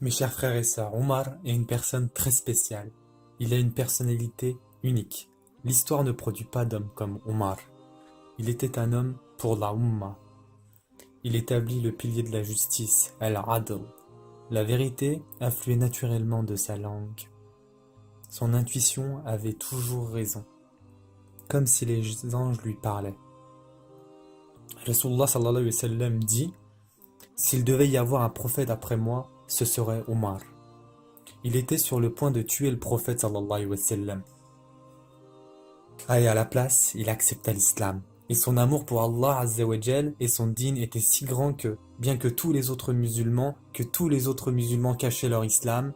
Mes chers frères et sœurs, Omar est une personne très spéciale. Il a une personnalité unique. L'histoire ne produit pas d'homme comme Omar. Il était un homme pour la Ummah. Il établit le pilier de la justice, al-Adl. La vérité affluait naturellement de sa langue. Son intuition avait toujours raison, comme si les anges lui parlaient. Rasulullah sallallahu alayhi wa sallam dit: s'il devait y avoir un prophète après moi, ce serait Omar. Il était sur le point de tuer le prophète sallallahu alayhi wa sallam. Et à la place, il accepta l'islam. Et son amour pour Allah azza wa jal et son dîn était si grand que, bien que tous les autres musulmans cachaient leur islam,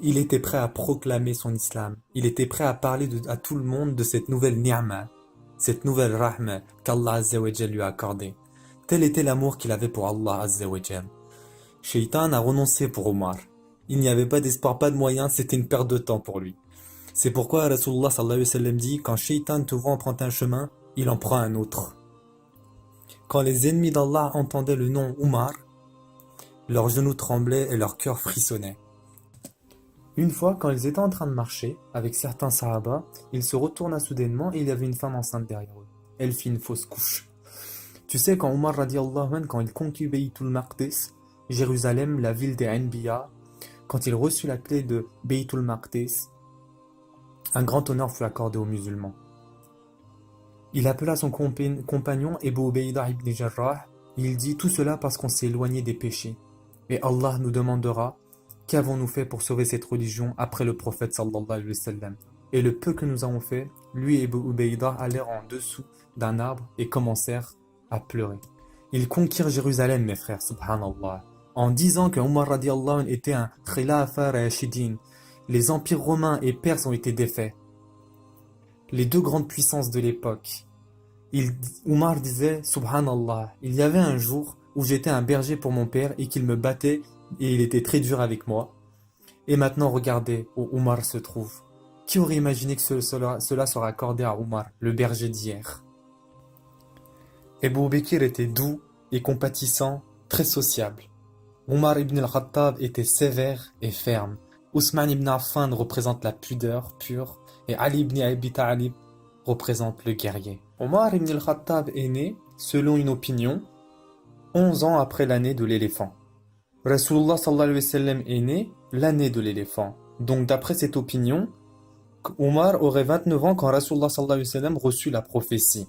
il était prêt à proclamer son islam. Il était prêt à parler à tout le monde de cette nouvelle ni'ma, cette nouvelle rahma qu'Allah azza wa jal lui a accordée. Tel était l'amour qu'il avait pour Allah azza wa jal. Shaitan a renoncé pour Omar. Il n'y avait pas d'espoir, pas de moyens, c'était une perte de temps pour lui. C'est pourquoi Rasulullah sallallahu alayhi wa sallam dit: quand Shaitan te voit emprunter un chemin, il en prend un autre. Quand les ennemis d'Allah entendaient le nom Omar, leurs genoux tremblaient et leur cœur frissonnait. Une fois, quand ils étaient en train de marcher avec certains sahaba, il se retourna soudainement et il y avait une femme enceinte derrière eux. Elle fit une fausse couche. Tu sais, quand Omar radiallahu anhu, quand il conquit Baytul Maqdis, Jérusalem, la ville des Anbiya, quand il reçut la clé de Baytul Maqdis, un grand honneur fut accordé aux musulmans. Il appela son compagnon Ebu Ubaidah ibn Jarrah. Il dit: tout cela parce qu'on s'est éloigné des péchés. Et Allah nous demandera: qu'avons-nous fait pour sauver cette religion après le prophète sallallahu alayhi wa sallam? Et le peu que nous avons fait, lui et Ebu Ubaidah allèrent en dessous d'un arbre et commencèrent à pleurer. Ils conquirent Jérusalem, mes frères, subhanallah, en disant que Omar radiallahu anhu était un khilafa rashidin. Les empires romains et perses ont été défaits. Les deux grandes puissances de l'époque. Omar disait: subhanallah, il y avait un jour où j'étais un berger pour mon père et qu'il me battait et il était très dur avec moi. Et maintenant regardez où Omar se trouve. Qui aurait imaginé que cela serait accordé à Omar, le berger d'hier? Ebu Bekir était doux et compatissant, très sociable. Omar ibn al-Khattab était sévère et ferme. Ousmane ibn Affan représente la pudeur pure et Ali ibn Abi Talib représente le guerrier. Omar ibn al-Khattab est né, selon une opinion, 11 ans après l'année de l'éléphant. Rasulullah sallallahu alayhi wa sallam est né l'année de l'éléphant. Donc d'après cette opinion, Omar aurait 29 ans quand Rasulullah sallallahu alayhi wa sallam reçut la prophétie.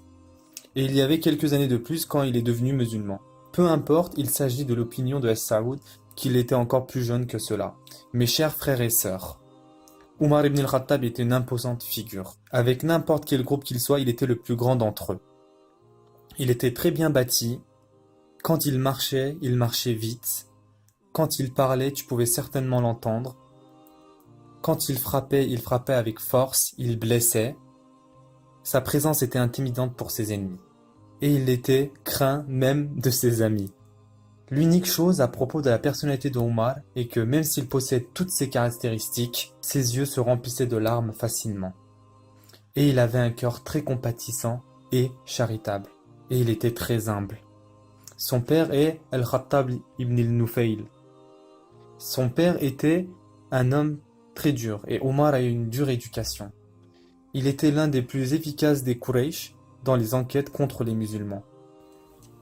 Et il y avait quelques années de plus quand il est devenu musulman. Peu importe, il s'agit de l'opinion de As-Saoud qu'il était encore plus jeune que cela. Mes chers frères et sœurs, Omar ibn al-Khattab était une imposante figure. Avec n'importe quel groupe qu'il soit, il était le plus grand d'entre eux. Il était très bien bâti. Quand il marchait vite. Quand il parlait, tu pouvais certainement l'entendre. Quand il frappait avec force, il blessait. Sa présence était intimidante pour ses ennemis. Et il était craint même de ses amis. L'unique chose à propos de la personnalité de Omar est que même s'il possède toutes ces caractéristiques, ses yeux se remplissaient de larmes facilement. Et il avait un cœur très compatissant et charitable. Et il était très humble. Son père est Al-Khattab ibn al-Nufayl. Son père était un homme très dur et Omar a eu une dure éducation. Il était l'un des plus efficaces des Quraysh dans les enquêtes contre les musulmans.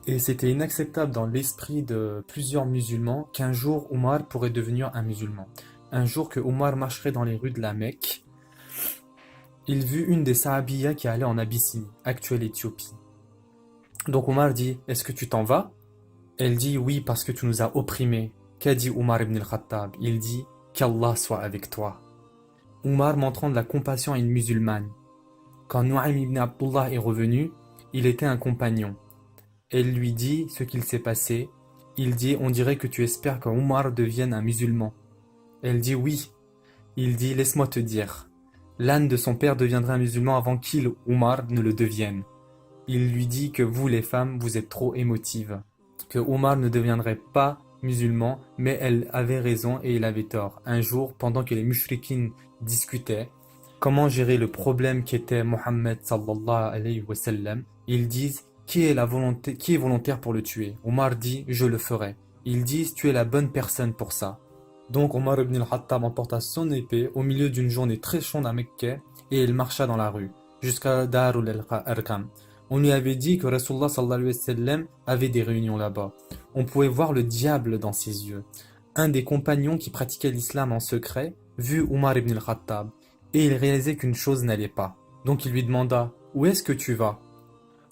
Et c'était inacceptable dans l'esprit de plusieurs musulmans qu'un jour Omar pourrait devenir un musulman. Un jour que Omar marcherait dans les rues de la Mecque, il vit une des Sahabiyas qui allait en Abyssinie, actuelle Éthiopie. Donc Omar dit: est-ce que tu t'en vas? Elle dit: oui, parce que tu nous as opprimés. Qu'a dit Omar ibn al-Khattab? Il dit: qu'Allah soit avec toi. Omar montrant de la compassion à une musulmane. Quand Nu'aym ibn Abdullah est revenu, il était un compagnon. Elle lui dit ce qu'il s'est passé. Il dit: on dirait que tu espères que Omar devienne un musulman. Elle dit: oui. Il dit: laisse-moi te dire. L'âne de son père deviendra un musulman avant qu'il, Omar, ne le devienne. Il lui dit que vous les femmes, vous êtes trop émotives. Que Omar ne deviendrait pas musulman, mais elle avait raison et il avait tort. Un jour, pendant que les mushrikines discutaient comment gérer le problème qu'était Mohammed sallallahu alayhi wa sallam, ils disent: qui est volontaire pour le tuer? Omar dit: je le ferai. Ils disent: tu es la bonne personne pour ça. Donc Omar ibn al-Khattab emporta son épée au milieu d'une journée très chaude à Mecque et il marcha dans la rue jusqu'à Darul al-Arqam. On lui avait dit que Rasulullah sallallahu alayhi wa sallam avait des réunions là-bas. On pouvait voir le diable dans ses yeux. Un des compagnons qui pratiquait l'islam en secret vit Omar ibn al-Khattab et il réalisait qu'une chose n'allait pas. Donc il lui demanda « Où est-ce que tu vas ?»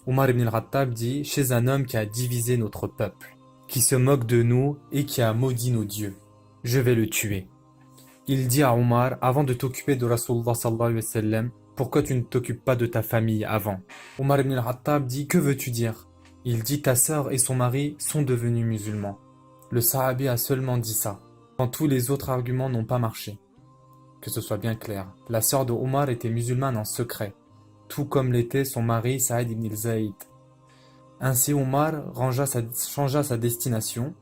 Omar ibn al-Khattab dit « Chez un homme qui a divisé notre peuple, qui se moque de nous et qui a maudit nos dieux. Je vais le tuer. » Il dit à Omar, avant de t'occuper de Rasulullah sallallahu alayhi wa sallam, pourquoi tu ne t'occupes pas de ta famille avant? Omar ibn al-Khattab dit, que veux-tu dire? Il dit, ta sœur et son mari sont devenus musulmans. Le sahabi a seulement dit ça, quand tous les autres arguments n'ont pas marché. Que ce soit bien clair, la sœur de Omar était musulmane en secret, tout comme l'était son mari Saïd ibn Zayd. Ainsi Omar changea sa destination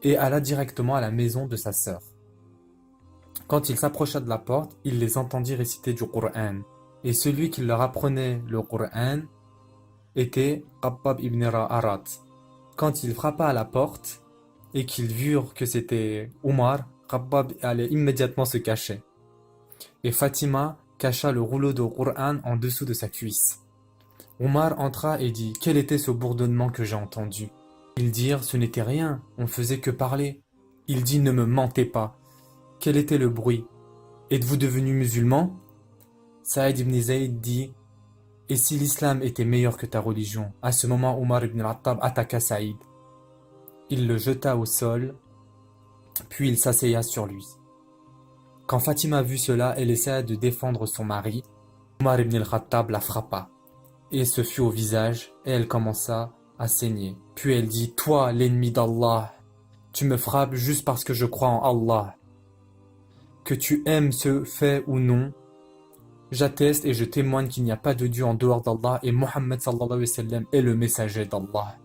et alla directement à la maison de sa sœur. Quand il s'approcha de la porte, il les entendit réciter du Coran. Et celui qui leur apprenait le Coran était Khabbab ibn Arat. Quand il frappa à la porte et qu'ils virent que c'était Omar, Khabbab allait immédiatement se cacher. Et Fatima cacha le rouleau de Coran en dessous de sa cuisse. Omar entra et dit, quel était ce bourdonnement que j'ai entendu? Ils dirent, ce n'était rien, on faisait que parler. Il dit, ne me mentez pas. Quel était le bruit? Êtes-vous devenu musulman? Saïd ibn Zayd dit, et si l'islam était meilleur que ta religion? À ce moment, Omar ibn al-Khattab attaqua Saïd. Il le jeta au sol, puis il s'asseya sur lui. Quand Fatima vit cela, elle essaya de défendre son mari. Omar ibn al-Khattab la frappa, et ce fut au visage, et elle commença à saigner. Puis elle dit, toi, l'ennemi d'Allah, tu me frappes juste parce que je crois en Allah. Que tu aimes ce fait ou non, j'atteste et je témoigne qu'il n'y a pas de Dieu en dehors d'Allah et Mohammed sallallahu alayhi wa sallam est le messager d'Allah.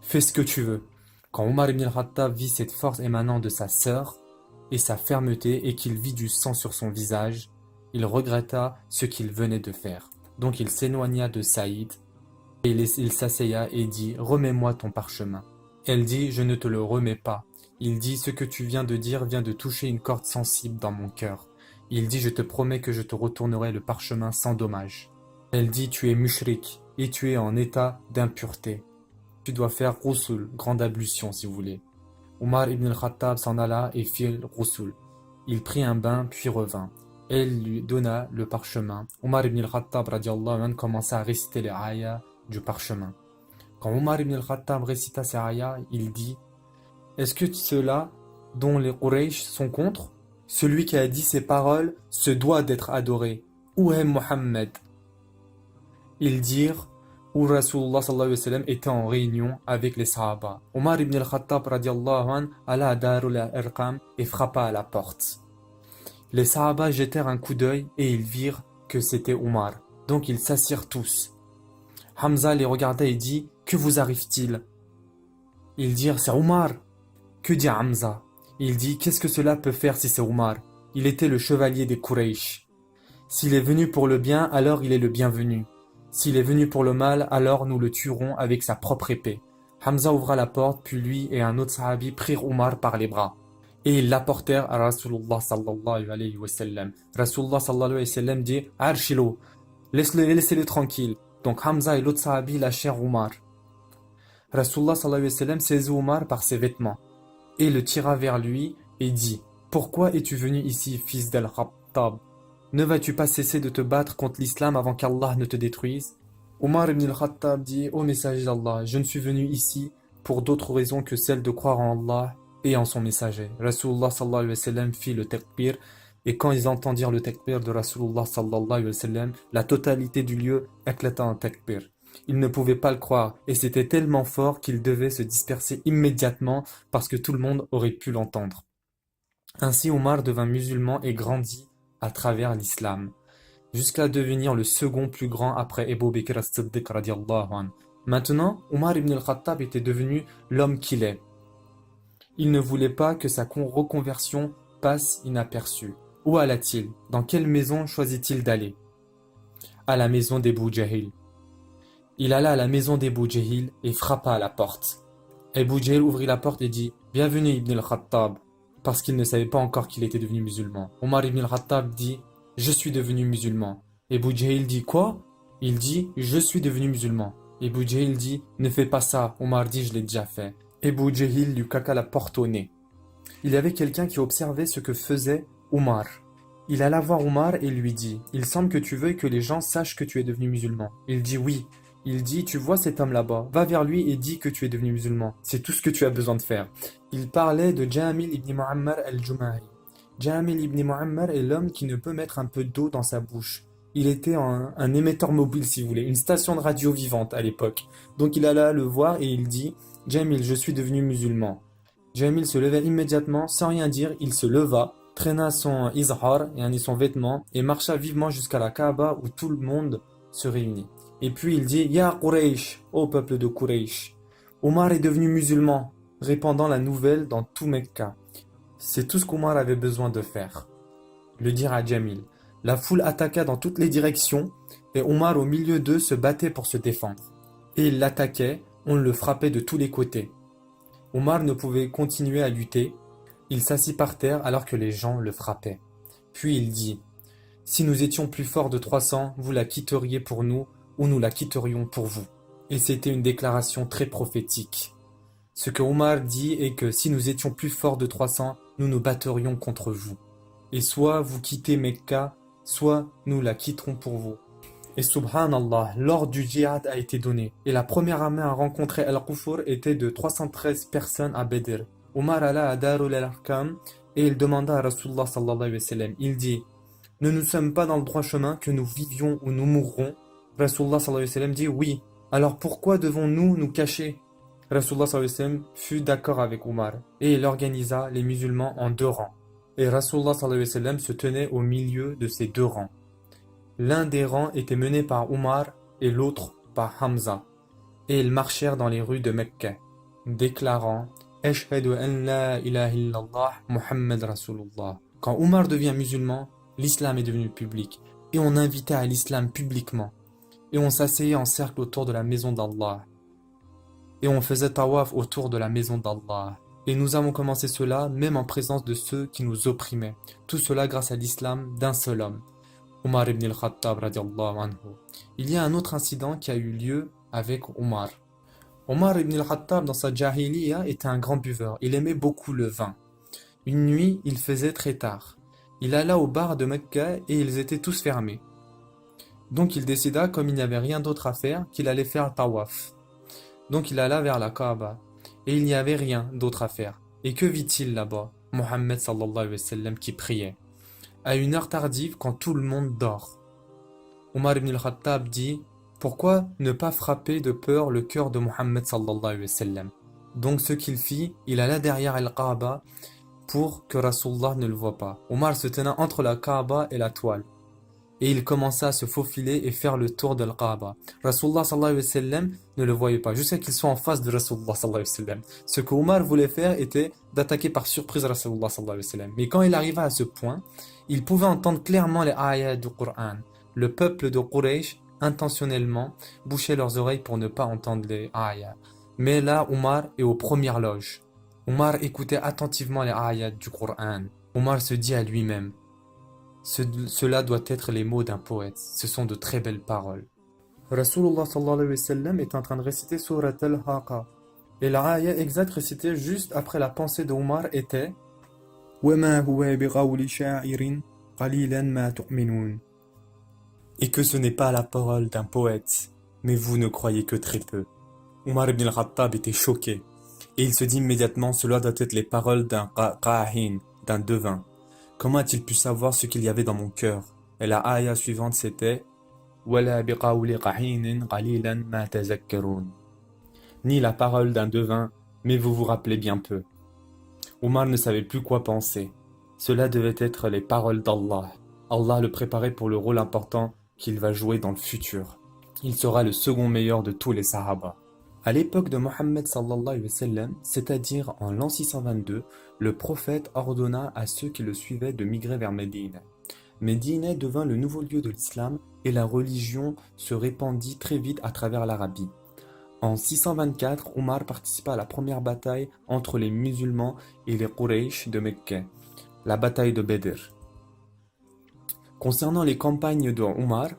Fais ce que tu veux. Quand Omar ibn al-Khattab vit cette force émanant de sa sœur et sa fermeté et qu'il vit du sang sur son visage, il regretta ce qu'il venait de faire. Donc il s'éloigna de Saïd et il s'asseya et dit « Remets-moi ton parchemin ». Elle dit « Je ne te le remets pas ». Il dit « Ce que tu viens de dire vient de toucher une corde sensible dans mon cœur ». Il dit « Je te promets que je te retournerai le parchemin sans dommage ». Elle dit « Tu es mushrik et tu es en état d'impureté. Tu dois faire ghusl, grande ablution si vous voulez ». Omar ibn al-Khattab s'en alla et fit le ghusl. Il prit un bain puis revint. Elle lui donna le parchemin. Omar ibn al-Khattab radiallahu anhu commença à réciter les ayats du parchemin. Quand Omar ibn al-Khattab récita ces ayats, il dit « Est-ce que ceux-là dont les Quraysh sont contre? Celui qui a dit ces paroles se doit d'être adoré. Où est Mohammed ?» Ils dirent où Rasulullah sallallahu alayhi wa sallam était en réunion avec les Sahaba. Omar ibn al-Khattab radiallahu anhu alla à Darul al-Arqam et frappa à la porte. Les Sahaba jetèrent un coup d'œil et ils virent que c'était Omar. Donc ils s'assirent tous. Hamza les regarda et dit « Que vous arrive-t-il » Ils dirent « C'est Omar ». Que dit Hamza? Il dit « Qu'est-ce que cela peut faire si c'est Omar? Il était le chevalier des Quraysh. S'il est venu pour le bien, alors il est le bienvenu. S'il est venu pour le mal, alors nous le tuerons avec sa propre épée. » Hamza ouvra la porte, puis lui et un autre sahabi prirent Omar par les bras. Et ils l'apportèrent à Rasulullah sallallahu alayhi wa sallam. Rasulullah sallallahu alayhi wa sallam dit « Arshilo, laissez-le tranquille. » Donc Hamza et l'autre sahabi lâchèrent Omar. Rasulullah sallallahu alayhi wa sallam saisit Omar par ses vêtements et le tira vers lui et dit « Pourquoi es-tu venu ici, fils d'Al-Khattab? Ne vas-tu pas cesser de te battre contre l'islam avant qu'Allah ne te détruise ?» Omar ibn al-Khattab dit « Ô messager d'Allah, je ne suis venu ici pour d'autres raisons que celle de croire en Allah et en son messager. » Rasulullah sallallahu alayhi wa sallam fit le takbir et quand ils entendirent le takbir de Rasulullah sallallahu alayhi wa sallam, la totalité du lieu éclata en takbir. Ils ne pouvaient pas le croire et c'était tellement fort qu'ils devaient se disperser immédiatement parce que tout le monde aurait pu l'entendre. Ainsi Omar devint musulman et grandit à travers l'islam, jusqu'à devenir le second plus grand après Abu Bakr as-Siddiq radiallahu anhu. Maintenant, Omar ibn al-Khattab était devenu l'homme qu'il est. Il ne voulait pas que sa reconversion passe inaperçue. Où alla-t-il? Dans quelle maison choisit-il d'aller? À la maison d'Abu Jahil. Il alla à la maison d'Abu Jahil et frappa à la porte. Abu Jahil ouvrit la porte et dit « Bienvenue Ibn al-Khattab. parce qu'il ne savait pas encore qu'il était devenu musulman. Omar ibn al-Khattab dit « Je suis devenu musulman ». Et Abu Jahl dit « Quoi ?» Il dit « Je suis devenu musulman ». Et Abu Jahl dit « Ne fais pas ça ». Omar dit « Je l'ai déjà fait ». Et Abu Jahl lui claqua la porte au nez. Il y avait quelqu'un qui observait ce que faisait Omar. Il alla voir Omar et lui dit « Il semble que tu veuilles que les gens sachent que tu es devenu musulman. » Il dit « Oui ». Il dit « Tu vois cet homme là-bas, va vers lui et dis que tu es devenu musulman. C'est tout ce que tu as besoin de faire. » Il parlait de Jamil ibn Muammar al-Jumahi. Jamil ibn Muammar est l'homme qui ne peut mettre un peu d'eau dans sa bouche. Il était un émetteur mobile, si vous voulez, une station de radio vivante à l'époque. Donc il alla le voir et il dit « Jamil, je suis devenu musulman. » Jamil se leva immédiatement, sans rien dire, il se leva, traîna son izhar, son vêtement, et marcha vivement jusqu'à la Kaaba où tout le monde se réunit. Et puis il dit « Ya Quraysh, ô peuple de Quraysh, Omar est devenu musulman », répandant la nouvelle dans tout Mecca. C'est tout ce qu'Omar avait besoin de faire, le dire à Jamil. La foule attaqua dans toutes les directions, et Omar au milieu d'eux se battait pour se défendre. Et il l'attaquait, on le frappait de tous les côtés. Omar ne pouvait continuer à lutter, il s'assit par terre alors que les gens le frappaient. Puis il dit « Si nous étions plus forts de 300, vous la quitteriez pour nous, ou nous la quitterions pour vous. » Et c'était une déclaration très prophétique. Ce que Omar dit est que si nous étions plus forts de 300, nous nous batterions contre vous. Et soit vous quittez Mecca, soit nous la quitterons pour vous. Et subhanallah, l'ordre du djihad a été donné. Et la première armée à rencontrer Al-Kufur était de 313 personnes à Badr. Omar alla à Darul al-Arkam et il demanda à Rasulullah sallallahu alayhi wa sallam. Il dit « Ne nous sommes pas dans le droit chemin, que nous vivions ou nous mourrons ?» Rasulullah sallallahu alayhi wa sallam dit « Oui. Alors pourquoi devons-nous nous cacher ?» Rasulullah sallallahu alayhi wa sallam fut d'accord avec Omar et il organisa les musulmans en 2 rangs. Et Rasulullah sallallahu alayhi wa sallam se tenait au milieu de ces 2 rangs. L'un des rangs était mené par Omar et l'autre par Hamza. Et ils marchèrent dans les rues de Mecca, déclarant « Ashhadu an la ilaha illallah Muhammad Rasulullah ». Quand Omar devient musulman, l'islam est devenu public. Et on invitait à l'islam publiquement. Et on s'asseyait en cercle autour de la maison d'Allah. Et on faisait tawaf autour de la maison d'Allah. Et nous avons commencé cela même en présence de ceux qui nous opprimaient. Tout cela grâce à l'islam d'un seul homme. Omar ibn al-Khattab radiallahu anhu. Il y a un autre incident qui a eu lieu avec Omar. Omar ibn al-Khattab dans sa jahiliya était un grand buveur. Il aimait beaucoup le vin. Une nuit, il faisait très tard. Il alla au bar de Mecca et ils étaient tous fermés. Donc il décida, comme il n'y avait rien d'autre à faire, qu'il allait faire tawaf. Donc il alla vers la Kaaba. Et il n'y avait rien d'autre à faire. Et que vit-il là-bas? Mohammed sallallahu alayhi wa sallam qui priait. À une heure tardive quand tout le monde dort. Omar ibn al-Khattab dit « Pourquoi ne pas frapper de peur le cœur de Mohammed sallallahu alayhi wa sallam ?» Donc ce qu'il fit, il alla derrière Al-Kaaba pour que Rasulullah ne le voie pas. Omar se tenait entre la Kaaba et la toile. Et il commença à se faufiler et faire le tour de Al-Kaaba. Rasulullah sallallahu alayhi wa sallam ne le voyait pas, jusqu'à qu'il soit en face de Rasulullah sallallahu alayhi wa sallam. Ce que Omar voulait faire était d'attaquer par surprise Rasulullah sallallahu alayhi wa sallam. Mais quand il arriva à ce point, il pouvait entendre clairement les ayats du Coran. Le peuple de Quraysh, intentionnellement, bouchait leurs oreilles pour ne pas entendre les ayats. Mais là, Omar est aux premières loges. Omar écoutait attentivement les ayats du Coran. Omar se dit à lui-même, cela doit être les mots d'un poète. Ce sont de très belles paroles. Rasulullah sallallahu alayhi wa sallam est en train de réciter Surat al-Haqa. Et la ayah exacte récitée juste après la pensée d'Omar était et que ce n'est pas la parole d'un poète, mais vous ne croyez que très peu. Omar ibn al-Khattab était choqué. Et il se dit immédiatement, cela doit être les paroles d'un qahin, d'un devin. Comment a-t-il pu savoir ce qu'il y avait dans mon cœur? Et la ayah suivante c'était ni la parole d'un devin, mais vous vous rappelez bien peu. Omar ne savait plus quoi penser. Cela devait être les paroles d'Allah. Allah le préparait pour le rôle important qu'il va jouer dans le futur. Il sera le second meilleur de tous les Sahaba. À l'époque de Mohammed sallallahu alayhi wa sallam, c'est-à-dire en l'an 622, le prophète ordonna à ceux qui le suivaient de migrer vers Médine. Médine devint le nouveau lieu de l'islam et la religion se répandit très vite à travers l'Arabie. En 624, Omar participa à la première bataille entre les musulmans et les Quraysh de Mecque, la bataille de Bedr. Concernant les campagnes de Omar,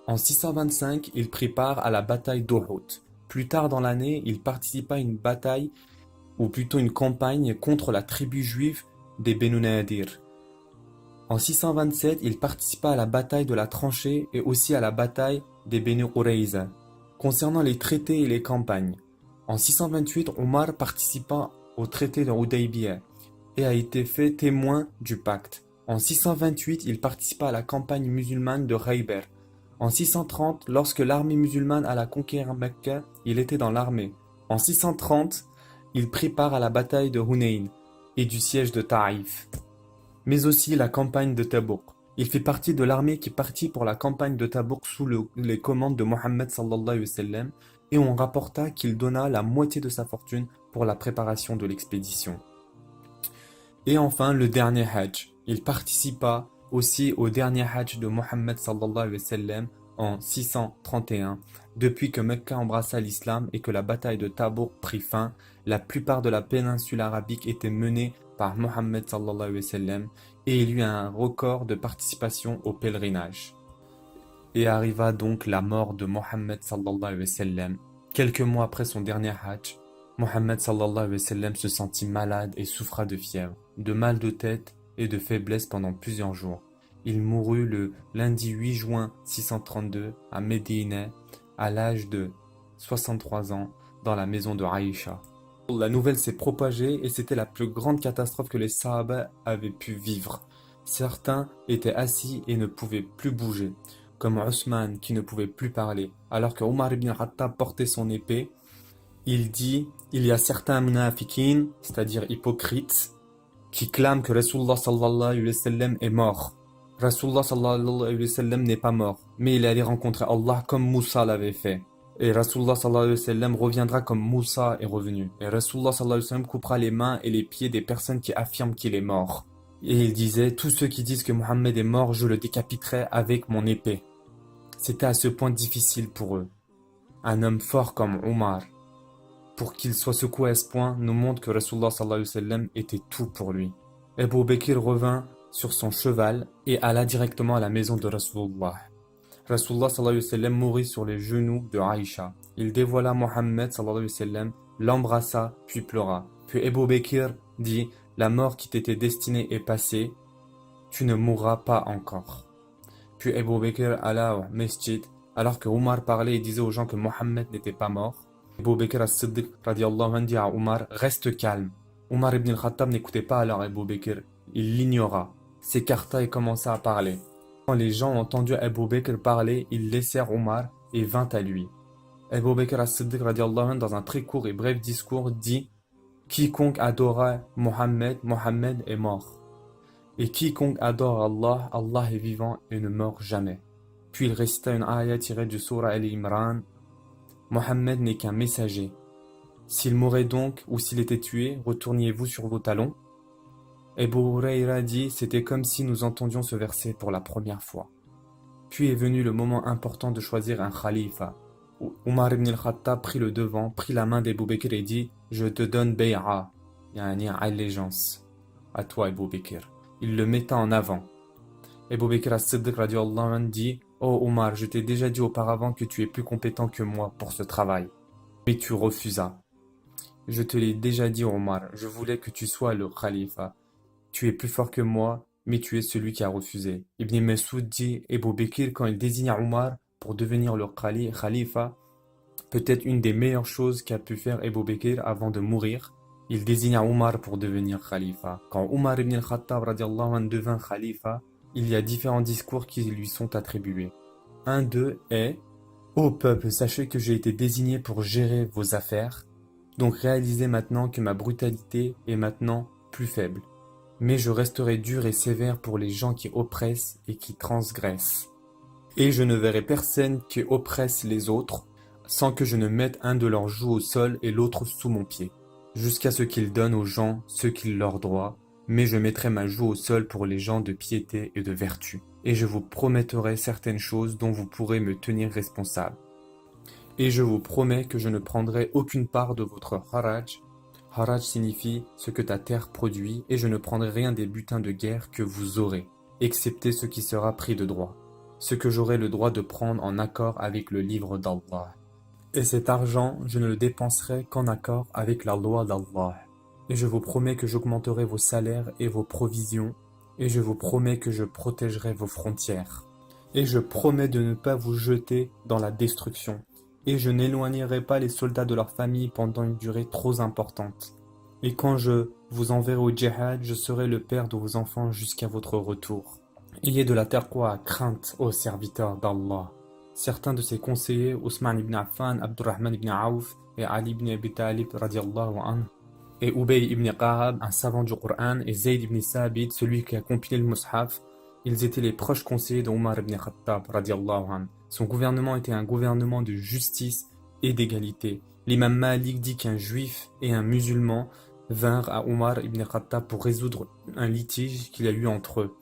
en 625, il prit part à la bataille d'Uhud. Plus tard dans l'année, il participa à une bataille, ou plutôt une campagne, contre la tribu juive des Benu Nadir. En 627, il participa à la bataille de la tranchée et aussi à la bataille des Benu Qurayza. Concernant les traités et les campagnes, en 628, Omar participa au traité de Hudaybiyah et a été fait témoin du pacte. En 628, il participa à la campagne musulmane de Khaybar. En 630, lorsque l'armée musulmane alla conquérir Mecca, il était dans l'armée. En 630, il prit part à la bataille de Hunayn et du siège de Taïf, mais aussi la campagne de Tabouk. Il fait partie de l'armée qui partit pour la campagne de Tabouk sous les commandes de Mohammed sallallahu alayhi wa sallam, et on rapporta qu'il donna la moitié de sa fortune pour la préparation de l'expédition. Et enfin, le dernier Hajj. Il participa aussi au dernier Hajj de Mohammed sallallahu alayhi wa sallam en 631. Depuis que Mecca embrassa l'islam et que la bataille de Tabouk prit fin, la plupart de la péninsule arabique était menée par Mohammed sallallahu alayhi wa sallam et il eut un record de participation au pèlerinage. Et arriva donc la mort de Mohammed sallallahu alayhi wa sallam. Quelques mois après son dernier Hajj, Mohammed sallallahu alayhi wa sallam se sentit malade et souffra de fièvre, de mal de tête et de faiblesse pendant plusieurs jours. Il mourut le lundi 8 juin 632 à Médine à l'âge de 63 ans dans la maison de Aïcha. La nouvelle s'est propagée et c'était la plus grande catastrophe que les Sahaba avaient pu vivre. Certains étaient assis et ne pouvaient plus bouger, comme Othman qui ne pouvait plus parler, alors que Omar ibn al-Khattab portait son épée. Il dit, il y a certains munafiqin, c'est-à-dire hypocrites, qui clament que Rasulullah sallallahu alayhi wa sallam est mort. Rasulullah sallallahu alayhi wa sallam n'est pas mort, mais il est allé rencontrer Allah comme Moussa l'avait fait. Et Rasulullah sallallahu alayhi wa sallam reviendra comme Moussa est revenu. Et Rasulullah sallallahu alayhi wa sallam coupera les mains et les pieds des personnes qui affirment qu'il est mort. Et il disait, tous ceux qui disent que Mohammed est mort, je le décapiterai avec mon épée. C'était à ce point difficile pour eux. Un homme fort comme Omar, pour qu'il soit secoué à ce point, nous montre que Rasulullah sallallahu alayhi wa sallam était tout pour lui. Abu Bakr revint sur son cheval et alla directement à la maison de Rasulullah. Rasulullah sallallahu alayhi wa sallam mourut sur les genoux de Aïcha. Il dévoila Mohammed sallallahu alayhi wa sallam, l'embrassa, puis pleura. Puis Abu Bakr dit, la mort qui t'était destinée est passée, tu ne mourras pas encore. Puis Abu Bakr alla au masjid, alors que Omar parlait et disait aux gens que Mohammed n'était pas mort. Abu Bakr as-Siddiq radiallahu anhu dit à Omar, reste calme. Omar ibn al-Khattab n'écoutait pas alors Abu Bakr, il l'ignora, s'écarta et commença à parler. Quand les gens ont entendu Abu Bakr parler, ils laissèrent Omar et vint à lui. Abu Bakr as-Siddiq radiallahu anhu dans un très court et bref discours dit, quiconque adora Mohammed, Mohammed est mort. Et quiconque adore Allah, Allah est vivant et ne meurt jamais. Puis il récita une ayah tirée du Surah Al-Imran. Mohammed n'est qu'un messager. S'il mourait donc, ou s'il était tué, retourniez-vous sur vos talons. Abu Hurayra dit, c'était comme si nous entendions ce verset pour la première fois. Puis est venu le moment important de choisir un khalifa. Omar ibn al-Khattab prit le devant, prit la main d'Abu Bakr et dit, je te donne bay'a, yani allégeance, à toi Abu Bakr. Il le metta en avant. Abu Bakr as-Siddiq radiallahu anhu dit, oh Omar, je t'ai déjà dit auparavant que tu es plus compétent que moi pour ce travail. Mais tu refusas. Je te l'ai déjà dit Omar, je voulais que tu sois le khalifa. Tu es plus fort que moi, mais tu es celui qui a refusé. Ibn Mas'ud dit, Abu Bakr, quand il désigna Omar pour devenir le khalifa, peut-être une des meilleures choses qu'a pu faire Abu Bakr avant de mourir, il désigna Omar pour devenir khalifa. Quand Omar ibn al-Khattab radiallahu anhu devint khalifa, il y a différents discours qui lui sont attribués. Un d'eux est « Ô peuple, sachez que j'ai été désigné pour gérer vos affaires, donc réalisez maintenant que ma brutalité est maintenant plus faible. Mais je resterai dur et sévère pour les gens qui oppressent et qui transgressent. Et je ne verrai personne qui oppresse les autres, sans que je ne mette un de leurs joues au sol et l'autre sous mon pied, jusqu'à ce qu'ils donnent aux gens ce qu'il leur doit, mais je mettrai ma joue au sol pour les gens de piété et de vertu. Et je vous promettrai certaines choses dont vous pourrez me tenir responsable. Et je vous promets que je ne prendrai aucune part de votre haraj. Haraj signifie ce que ta terre produit, et je ne prendrai rien des butins de guerre que vous aurez, excepté ce qui sera pris de droit, ce que j'aurai le droit de prendre en accord avec le livre d'Allah. Et cet argent, je ne le dépenserai qu'en accord avec la loi d'Allah. Et je vous promets que j'augmenterai vos salaires et vos provisions, et je vous promets que je protégerai vos frontières. Et je promets de ne pas vous jeter dans la destruction. Et je n'éloignerai pas les soldats de leur famille pendant une durée trop importante. Et quand je vous enverrai au djihad, je serai le père de vos enfants jusqu'à votre retour. Ayez de la taqwa, crainte, ô serviteurs d'Allah. Certains de ses conseillers, Ousmane ibn Affan, Abdurrahman ibn Auf et Ali ibn Abi Talib radiallahu anhu, et Ubay ibn Qahab, un savant du Coran, et Zayd ibn Sabit, celui qui a compilé le Mus'haf, ils étaient les proches conseillers d'Omar ibn Khattab radiallahu anhu. Son gouvernement était un gouvernement de justice et d'égalité. L'imam Malik dit qu'un juif et un musulman vinrent à Omar ibn Khattab pour résoudre un litige qu'il y a eu entre eux.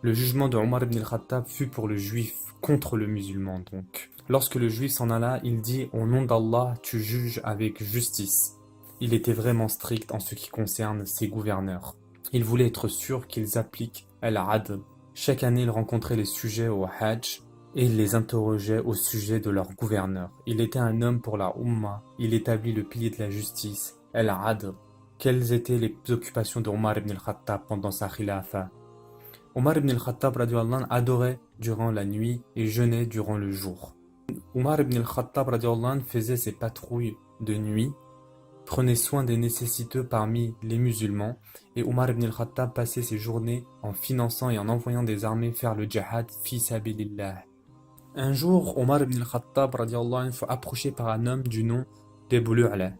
Le jugement de Omar ibn Khattab fut pour le juif contre le musulman donc. Lorsque le juif s'en alla, il dit « Au nom d'Allah, tu juges avec justice ». Il était vraiment strict en ce qui concerne ses gouverneurs. Il voulait être sûr qu'ils appliquent al-adl. Chaque année, il rencontrait les sujets au Hajj et il les interrogeait au sujet de leur gouverneur. Il était un homme pour la Ummah. Il établit le pilier de la justice, al-adl. Quelles étaient les occupations de Omar ibn al-Khattab pendant sa khilafa? Omar ibn al-Khattab radiallahu anhu adorait durant la nuit et jeûnait durant le jour. Omar ibn al-Khattab radiallahu anhu faisait ses patrouilles de nuit, prenait soin des nécessiteux parmi les musulmans, et Omar ibn al-Khattab passait ses journées en finançant et en envoyant des armées faire le djihad fi sabilillah. Un jour, Omar ibn al-Khattab radiallahu anhu fut approché par un homme du nom d'Abu Lu'la.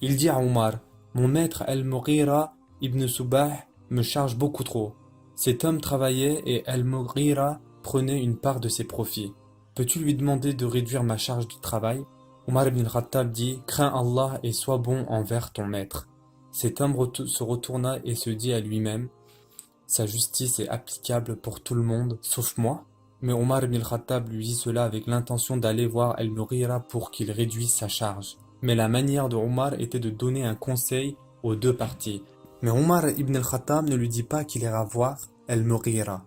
Il dit à Omar, « Mon maître al-Mughira ibn Subah me charge beaucoup trop. » Cet homme travaillait et al-Mughira prenait une part de ses profits. Peux-tu lui demander de réduire ma charge de travail? Omar ibn al-Khattab dit, crains Allah et sois bon envers ton maître. Cet homme se retourna et se dit à lui-même, sa justice est applicable pour tout le monde, sauf moi. Mais Omar ibn al-Khattab lui dit cela avec l'intention d'aller voir al-Mughira pour qu'il réduise sa charge. Mais la manière de Omar était de donner un conseil aux deux parties. Mais Omar ibn al-Khattab ne lui dit pas qu'il ira voir al-Mughira.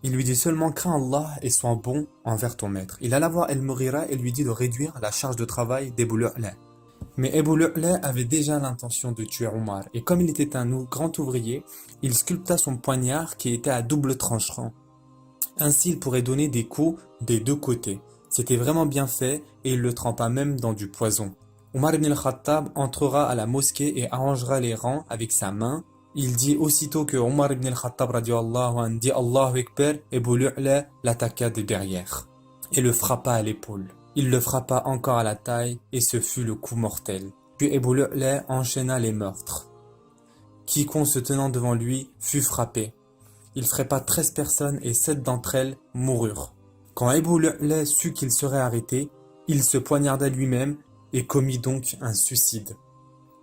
Il lui dit seulement crains Allah et sois bon envers ton maître. Il alla voir al-Mughira et lui dit de réduire la charge de travail d'Abu Lu'la. Mais Abu Lu'la avait déjà l'intention de tuer Omar et comme il était un grand ouvrier, il sculpta son poignard qui était à double tranchant. Ainsi il pourrait donner des coups des deux côtés. C'était vraiment bien fait et il le trempa même dans du poison. Omar ibn al-Khattab entrera à la mosquée et arrangera les rangs avec sa main. Il dit aussitôt que Omar ibn al-Khattab radiallahu anhu dit Allahu Akbar, Abu Lu'la l'attaqua de derrière et le frappa à l'épaule. Il le frappa encore à la taille et ce fut le coup mortel. Puis Abu Lu'la enchaîna les meurtres. Quiconque se tenant devant lui fut frappé. Il frappa 13 personnes et 7 d'entre elles moururent. Quand Abu Lu'la sut qu'il serait arrêté, il se poignarda lui-même et commit donc un suicide.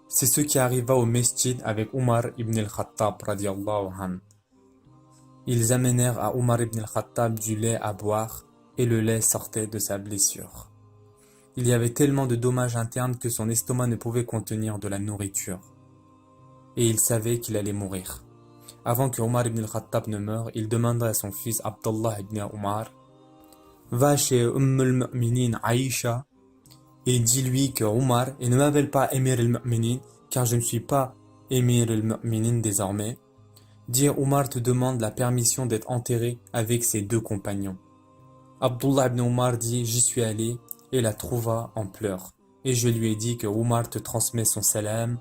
C'est ce qui arriva au mesjid avec Omar ibn al-Khattab radiallahu anhu. Ils amenèrent à Omar ibn al-Khattab du lait à boire et le lait sortait de sa blessure. Il y avait tellement de dommages internes que son estomac ne pouvait contenir de la nourriture. Et il savait qu'il allait mourir. Avant que Omar ibn al-Khattab ne meure, il demanda à son fils Abdullah ibn Omar, va chez al-Mu'minin Aïcha et dis-lui que Omar, et ne m'appelle pas Emir al-Mu'minin, car je ne suis pas Emir al-Mu'minin désormais. Dis Omar te demande la permission d'être enterré avec ses deux compagnons. Abdullah ibn Omar dit, j'y suis allé et la trouva en pleurs. Et je lui ai dit que Omar te transmet son salam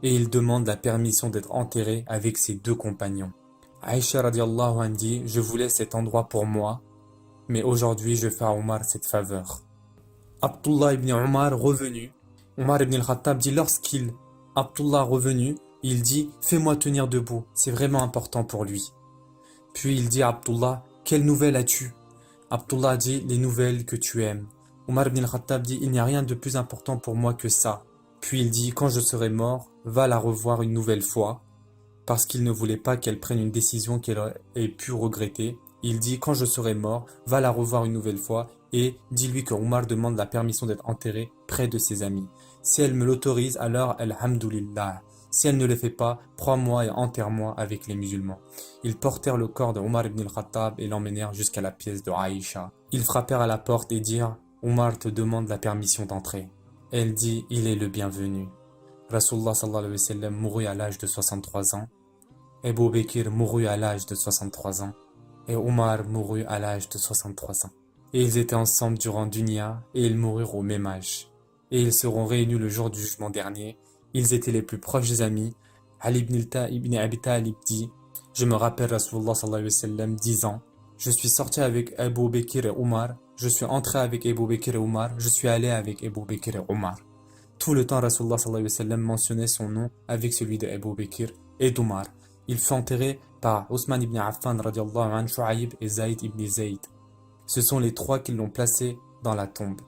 et il demande la permission d'être enterré avec ses deux compagnons. Aïcha radiallahu anha dit, je voulais cet endroit pour moi, mais aujourd'hui je fais à Omar cette faveur. Abdullah ibn Omar revenu, Omar ibn al-Khattab dit Abdullah revenu, il dit fais-moi tenir debout, c'est vraiment important pour lui. Puis il dit à Abdullah, quelle nouvelle as-tu? Abdullah dit les nouvelles que tu aimes. Omar ibn al-Khattab dit il n'y a rien de plus important pour moi que ça. Puis il dit quand je serai mort, va la revoir une nouvelle fois, parce qu'il ne voulait pas qu'elle prenne une décision qu'elle ait pu regretter. Il dit quand je serai mort, va la revoir une nouvelle fois et dis-lui que Omar demande la permission d'être enterré près de ses amis. Si elle me l'autorise, alors alhamdulillah. Si elle ne le fait pas, prends-moi et enterre-moi avec les musulmans. Ils portèrent le corps de Omar ibn al-Khattab et l'emmenèrent jusqu'à la pièce de Aïcha. Ils frappèrent à la porte et dirent: Omar te demande la permission d'entrer. Elle dit: il est le bienvenu. Rasulullah sallallahu alayhi wa sallam mourut à l'âge de 63 ans. Abu Bakr mourut à l'âge de 63 ans. Et Omar mourut à l'âge de 63 ans. Et ils étaient ensemble durant Dunya, et ils moururent au même âge. Et ils seront réunis le jour du jugement dernier. Ils étaient les plus proches amis. Ali ibn Abi Talib dit: je me rappelle Rasulullah sallallahu alayhi wa sallam disant: je suis sorti avec Abu Bakr et Omar, je suis entré avec Abu Bakr et Omar, je suis allé avec Abu Bakr et Omar. Tout le temps, Rasulullah sallallahu alayhi wa sallam mentionnait son nom avec celui de Abu Bakr et d'Omar. Il fut enterré par Othman ibn Affan radiallahu anhu, Shu'aib et Zayd ibn Zayd. Ce sont les trois qui l'ont placé dans la tombe.